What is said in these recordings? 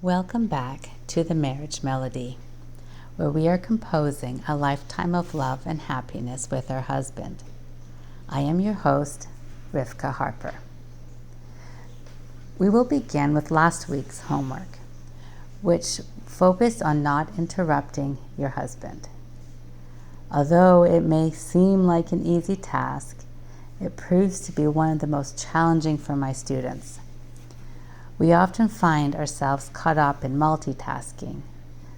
Welcome back to the Marriage Melody, where we are composing a lifetime of love and happiness with our husband. I am your host, Rivka Harper. We will begin with last week's homework, which focused on not interrupting your husband. Although it may seem like an easy task, it proves to be one of the most challenging for my students. We often find ourselves caught up in multitasking,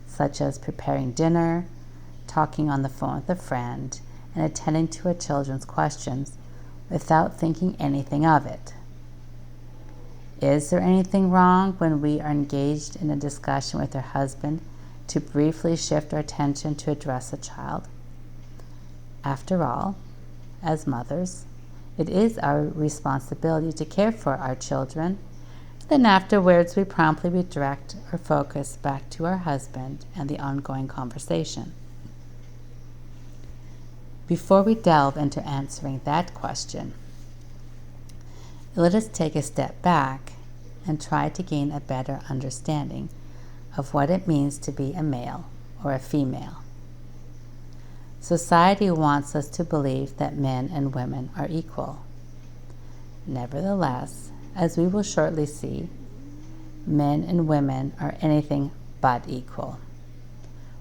such as preparing dinner, talking on the phone with a friend, and attending to our children's questions without thinking anything of it. Is there anything wrong when we are engaged in a discussion with our husband to briefly shift our attention to address a child? After all, as mothers, it is our responsibility to care for our children. Then afterwards, we promptly redirect our focus back to our husband and the ongoing conversation. Before we delve into answering that question, let us take a step back and try to gain a better understanding of what it means to be a male or a female. Society wants us to believe that men and women are equal. Nevertheless, as we will shortly see, men and women are anything but equal.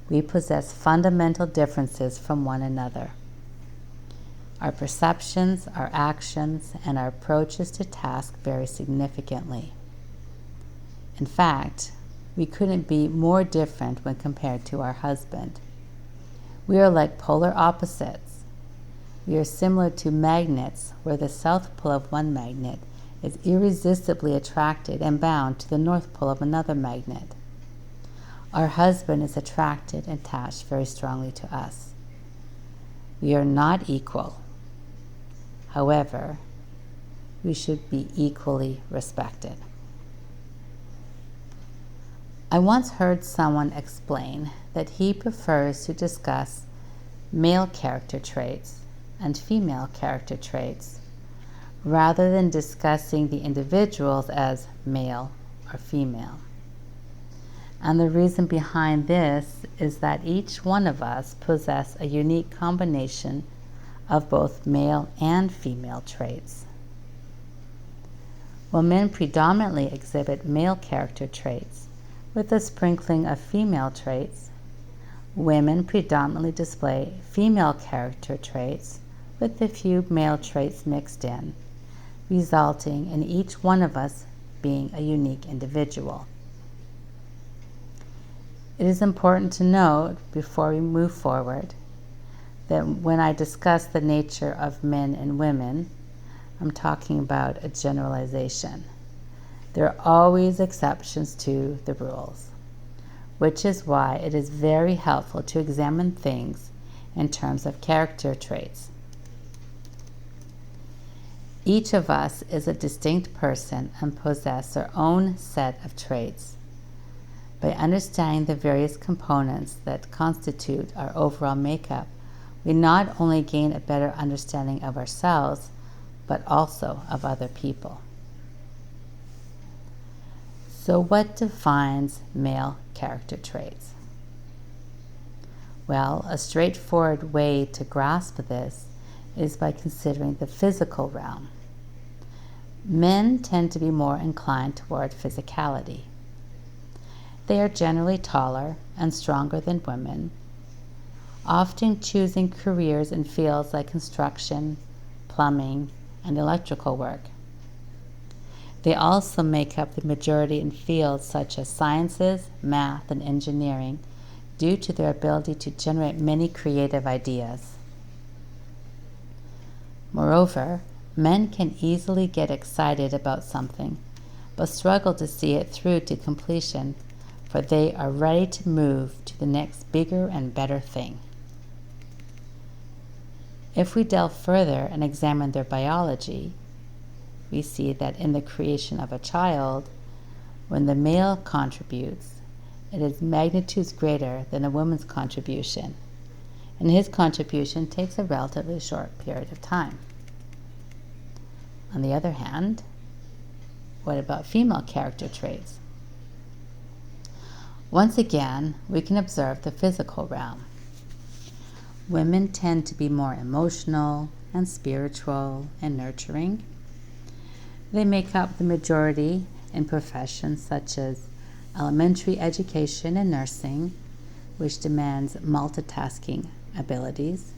We possess fundamental differences from one another. Our perceptions, our actions, and our approaches to tasks vary significantly. In fact, we couldn't be more different when compared to our husband. We are like polar opposites. We are similar to magnets, where the south pole of one magnet is irresistibly attracted and bound to the north pole of another magnet. Our husband is attracted and attached very strongly to us. We are not equal. However, we should be equally respected. I once heard someone explain that he prefers to discuss male character traits and female character traits rather than discussing the individuals as male or female. And the reason behind this is that each one of us possess a unique combination of both male and female traits. While men predominantly exhibit male character traits with a sprinkling of female traits, women predominantly display female character traits with a few male traits mixed in, resulting in each one of us being a unique individual. It is important to note, before we move forward, that when I discuss the nature of men and women, I'm talking about a generalization. There are always exceptions to the rules, which is why it is very helpful to examine things in terms of character traits. Each of us is a distinct person and possess our own set of traits. By understanding the various components that constitute our overall makeup, we not only gain a better understanding of ourselves, but also of other people. So what defines male character traits? Well, a straightforward way to grasp this is by considering the physical realm. Men tend to be more inclined toward physicality. They are generally taller and stronger than women, often choosing careers in fields like construction, plumbing, and electrical work. They also make up the majority in fields such as sciences, math, and engineering due to their ability to generate many creative ideas. Moreover, men can easily get excited about something, but struggle to see it through to completion, for they are ready to move to the next bigger and better thing. If we delve further and examine their biology, we see that in the creation of a child, when the male contributes, it is magnitudes greater than a woman's contribution, and his contribution takes a relatively short period of time. On the other hand, what about female character traits? Once again, we can observe the physical realm. Women tend to be more emotional and spiritual and nurturing. They make up the majority in professions such as elementary education and nursing, which demands multitasking abilities.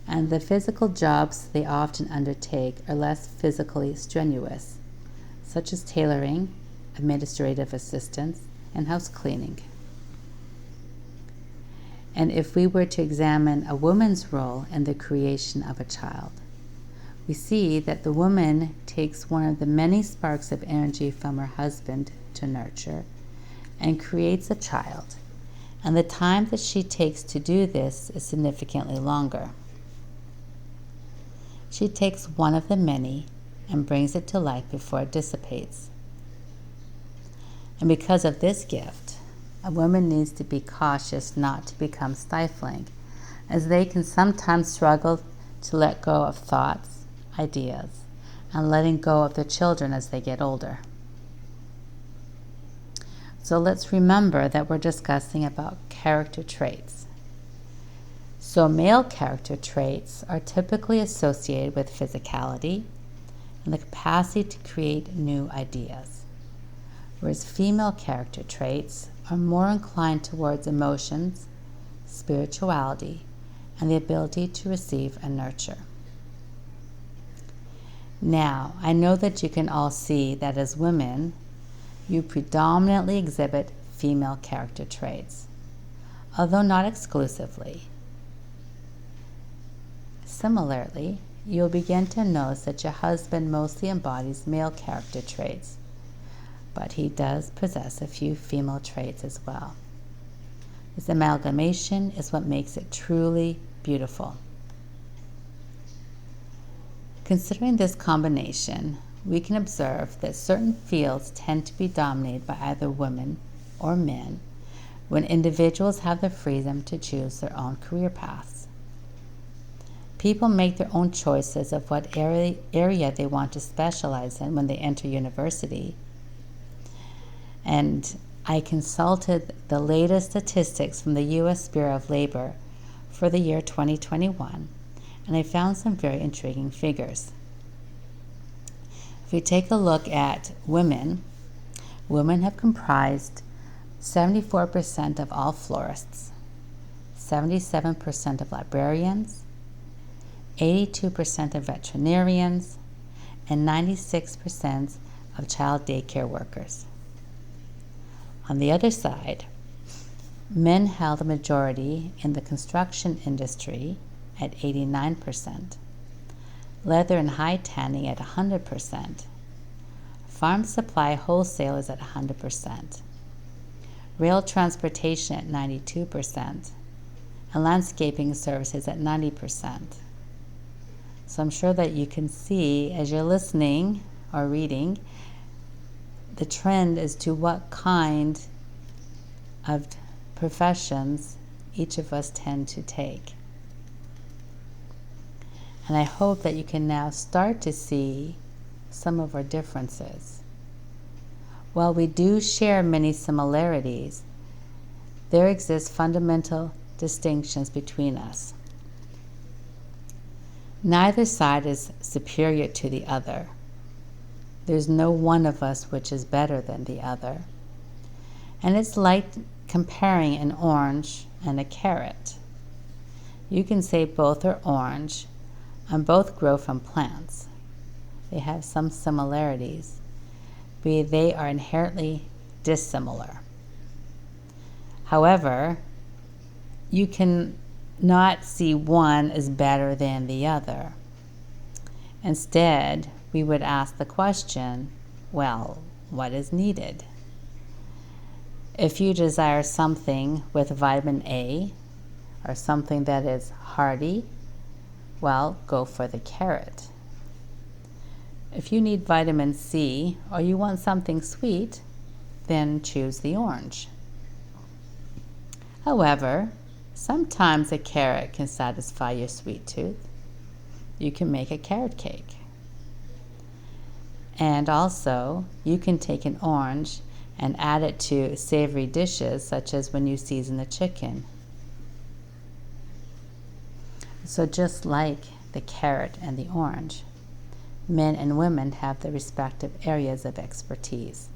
And the physical jobs they often undertake are less physically strenuous, such as tailoring, administrative assistance, and house cleaning. And if we were to examine a woman's role in the creation of a child, we see that the woman takes one of the many sparks of energy from her husband to nurture and creates a child, and the time that she takes to do this is significantly longer. She takes one of the many and brings it to life before it dissipates. And because of this gift, a woman needs to be cautious not to become stifling, as they can sometimes struggle to let go of thoughts, ideas, and letting go of their children as they get older. So let's remember that we're discussing about character traits. So male character traits are typically associated with physicality and the capacity to create new ideas, whereas female character traits are more inclined towards emotions, spirituality, and the ability to receive and nurture. Now, I know that you can all see that as women, you predominantly exhibit female character traits, although not exclusively. Similarly, you'll begin to notice that your husband mostly embodies male character traits, but he does possess a few female traits as well. This amalgamation is what makes it truly beautiful. Considering this combination, we can observe that certain fields tend to be dominated by either women or men when individuals have the freedom to choose their own career paths. People make their own choices of what area they want to specialize in when they enter university. And I consulted the latest statistics from the U.S. Bureau of Labor for the year 2021, and I found some very intriguing figures. If we take a look at women have comprised 74% of all florists, 77% of librarians, 82% of veterinarians, and 96% of child daycare workers. On the other side, men held a majority in the construction industry at 89%, leather and high tanning at 100%, farm supply wholesale is at 100%, rail transportation at 92%, and landscaping services at 90%. So I'm sure that you can see as you're listening or reading the trend as to what kind of professions each of us tend to take. And I hope that you can now start to see some of our differences. While we do share many similarities, there exist fundamental distinctions between us. Neither side is superior to the other. There's no one of us which is better than the other. And it's like comparing an orange and a carrot. You can say both are orange and both grow from plants. They have some similarities, but they are inherently dissimilar. However, you can not see one as better than the other. Instead, we would ask the question, well, what is needed? If you desire something with vitamin A or something that is hearty, well, go for the carrot. If you need vitamin C or you want something sweet, then choose the orange. However, sometimes a carrot can satisfy your sweet tooth. You can make a carrot cake. And also, you can take an orange and add it to savory dishes, such as when you season the chicken. So just like the carrot and the orange, men and women have their respective areas of expertise,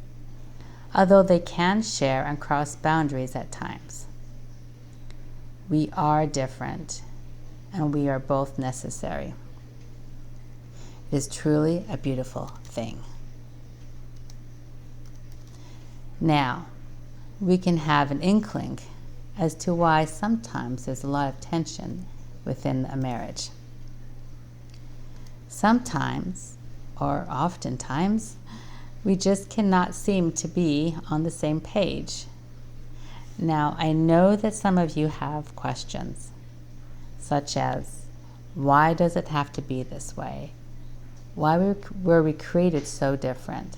although they can share and cross boundaries at times. We are different, and we are both necessary. It is truly a beautiful thing. Now, we can have an inkling as to why sometimes there's a lot of tension within a marriage. Sometimes, or oftentimes, we just cannot seem to be on the same page. Now, I know that some of you have questions, such as, why does it have to be this way? Why were we created so different?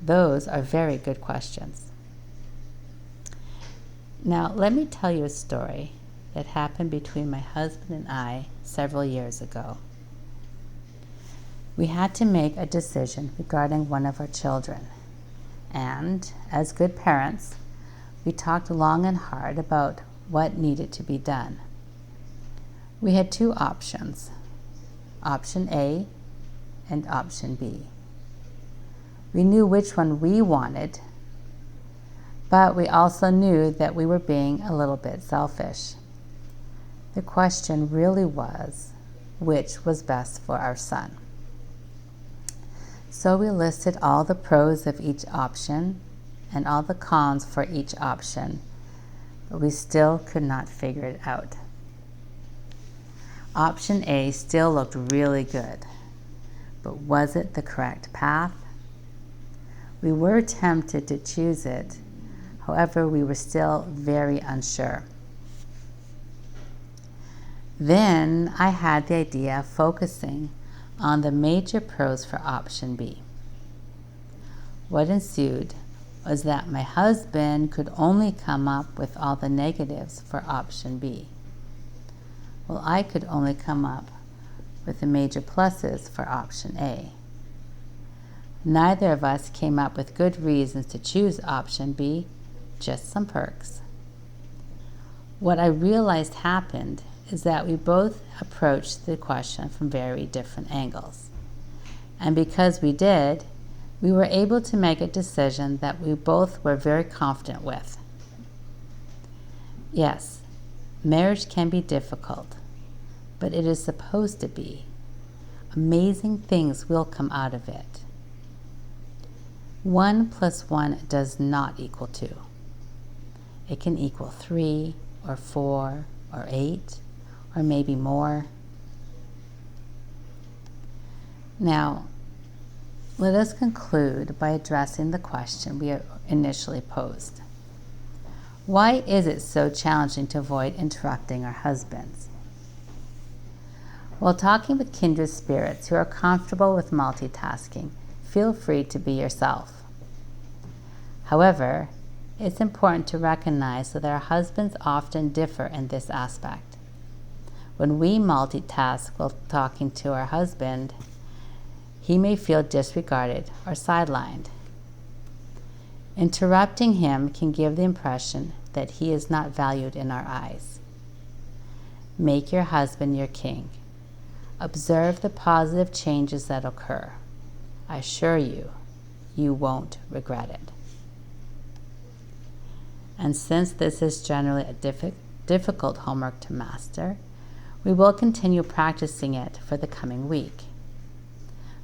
Those are very good questions. Now, let me tell you a story that happened between my husband and I several years ago. We had to make a decision regarding one of our children, and as good parents, we talked long and hard about what needed to be done. We had two options, option A and option B. We knew which one we wanted, but we also knew that we were being a little bit selfish. The question really was, which was best for our son? So we listed all the pros of each option and all the cons for each option, but we still could not figure it out. Option A still looked really good, but was it the correct path? We were tempted to choose it, however, we were still very unsure. Then I had the idea of focusing on the major pros for option B. What ensued was that my husband could only come up with all the negatives for option B, while I could only come up with the major pluses for option A. Neither of us came up with good reasons to choose option B, just some perks. What I realized happened is that we both approached the question from very different angles. And because we did, we were able to make a decision that we both were very confident with. Yes, marriage can be difficult, but it is supposed to be. Amazing things will come out of it. 1 + 1 does not equal 2. It can equal 3 or 4 or 8 or maybe more. Now, let us conclude by addressing the question we initially posed. Why is it so challenging to avoid interrupting our husbands? While talking with kindred spirits who are comfortable with multitasking, feel free to be yourself. However, it's important to recognize that our husbands often differ in this aspect. When we multitask while talking to our husband, he may feel disregarded or sidelined. Interrupting him can give the impression that he is not valued in our eyes. Make your husband your king. Observe the positive changes that occur. I assure you, you won't regret it. And since this is generally a difficult homework to master, we will continue practicing it for the coming week.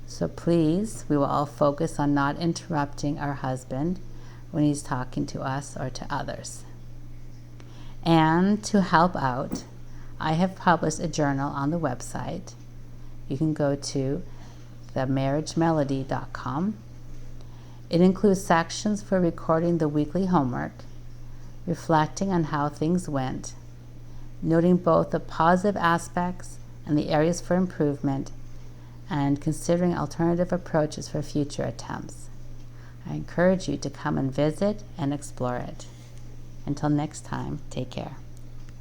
So please, we will all focus on not interrupting our husband when he's talking to us or to others. And to help out, I have published a journal on the website. You can go to themarriagemelody.com. It includes sections for recording the weekly homework, reflecting on how things went, noting both the positive aspects and the areas for improvement, and considering alternative approaches for future attempts. I encourage you to come and visit and explore it. Until next time, take care.